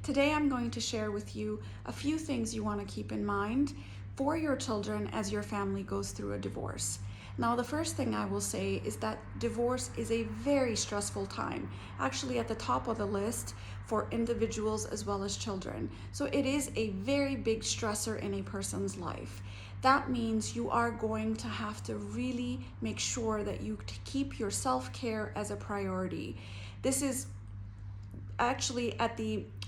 Today I'm going to share with you a few things you want to keep in mind for your children as your family goes through a divorce. Now, the first thing I will say is that divorce is a very stressful time, actually at the top of the list for individuals as well as children. So it is a very big stressor in a person's life. That means you are going to have to really make sure that you keep your self-care as a priority. This is actually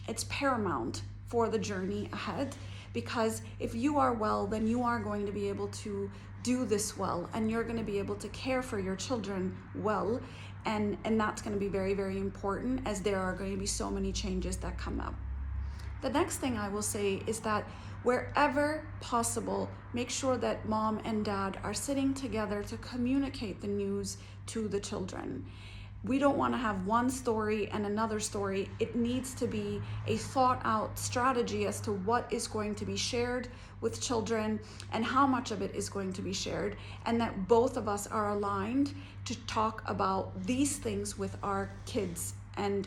it's paramount for the journey ahead, because if you are well, then you are going to be able to do this well, and you're going to be able to care for your children well, and that's going to be very, very important, as there are going to be so many changes that come up. The next thing I will say is that wherever possible, make sure that mom and dad are sitting together to communicate the news to the children. We don't want to have one story and another story. It needs to be a thought out strategy as to what is going to be shared with children and how much of it is going to be shared, and that both of us are aligned to talk about these things with our kids and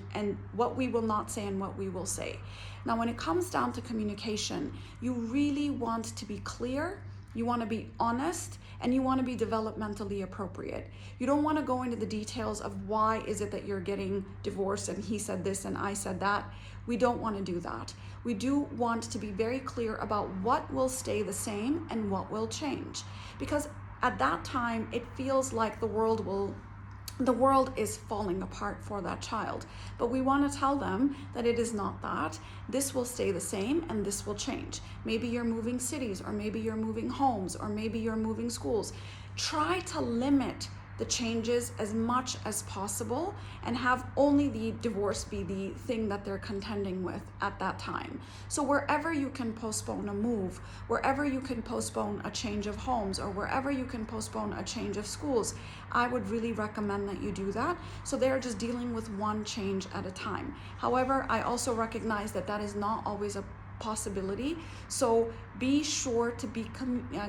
what we will not say and what we will say. Now, when it comes down to communication, you really want to be clear, you want to be honest, and you want to be developmentally appropriate. You don't want to go into the details of why is it that you're getting divorced and he said this and I said that. We don't want to do that. We do want to be very clear about what will stay the same and what will change, because at that time it feels like the world is falling apart for that child. But we want to tell them that it is not that. This will stay the same and this will change. Maybe you're moving cities, or maybe you're moving homes, or maybe you're moving schools. Try to limit the changes as much as possible and have only the divorce be the thing that they're contending with at that time. So wherever you can postpone a move, wherever you can postpone a change of homes, or wherever you can postpone a change of schools, I would really recommend that you do that, so they're just dealing with one change at a time. However, I also recognize that that is not always a possibility, so be sure to be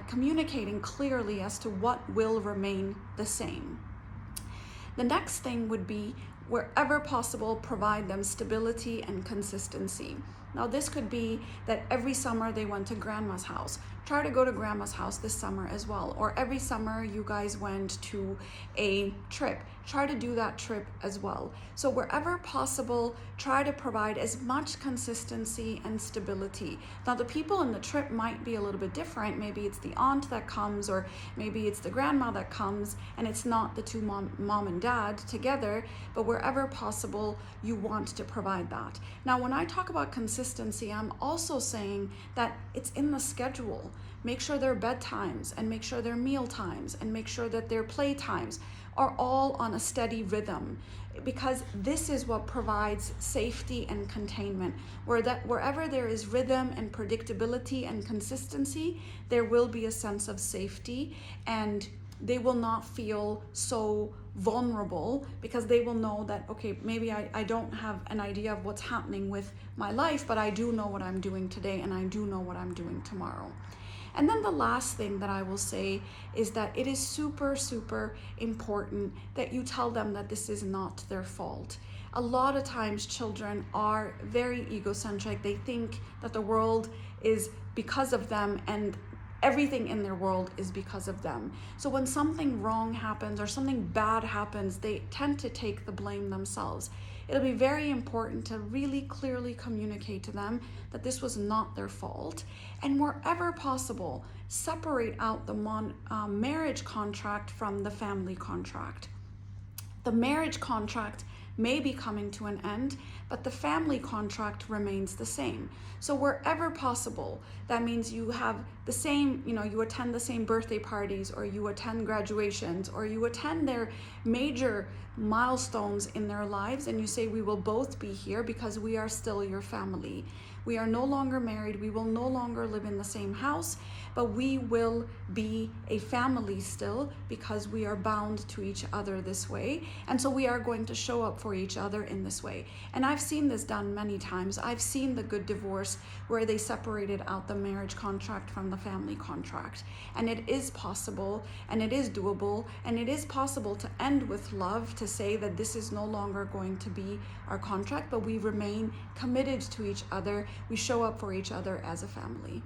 communicating clearly as to what will remain the same. The next thing would be, wherever possible, provide them stability and consistency. Now, this could be that every summer they went to grandma's house. Try to go to grandma's house this summer as well. Or every summer you guys went to a trip. Try to do that trip as well. So wherever possible, try to provide as much consistency and stability. Now, the people in the trip might be a little bit different. Maybe it's the aunt that comes, or maybe it's the grandma that comes, and it's not the two mom and dad together, but wherever possible, you want to provide that. Now, when I talk about consistency, I'm also saying that it's in the schedule. Make sure their bedtimes, and make sure their meal times, and make sure that their play times are all on a steady rhythm, because this is what provides safety and containment. Wherever there is rhythm and predictability and consistency, there will be a sense of safety, and they will not feel so vulnerable, because they will know that, okay, maybe I don't have an idea of what's happening with my life, but I do know what I'm doing today, and I do know what I'm doing tomorrow. And then the last thing that I will say is that it is super, super important that you tell them that this is not their fault. A lot of times children are very egocentric. They think that the world is because of them, and everything in their world is because of them. So when something wrong happens or something bad happens, they tend to take the blame themselves. It'll be very important to really clearly communicate to them that this was not their fault, and wherever possible, separate out the marriage contract from the family contract. The marriage contract may be coming to an end, but the family contract remains the same. So wherever possible, that means you have the same, you attend the same birthday parties, or you attend graduations, or you attend their major milestones in their lives, and you say, we will both be here because we are still your family. We are no longer married. We will no longer live in the same house, but we will be a family still because we are bound to each other this way. And so we are going to show up for each other in this way. And I've seen this done many times. I've seen the good divorce where they separated out the marriage contract from the family contract. And it is possible, and it is doable, and it is possible to end with love, to say that this is no longer going to be our contract, but we remain committed to each other. We show up for each other as a family.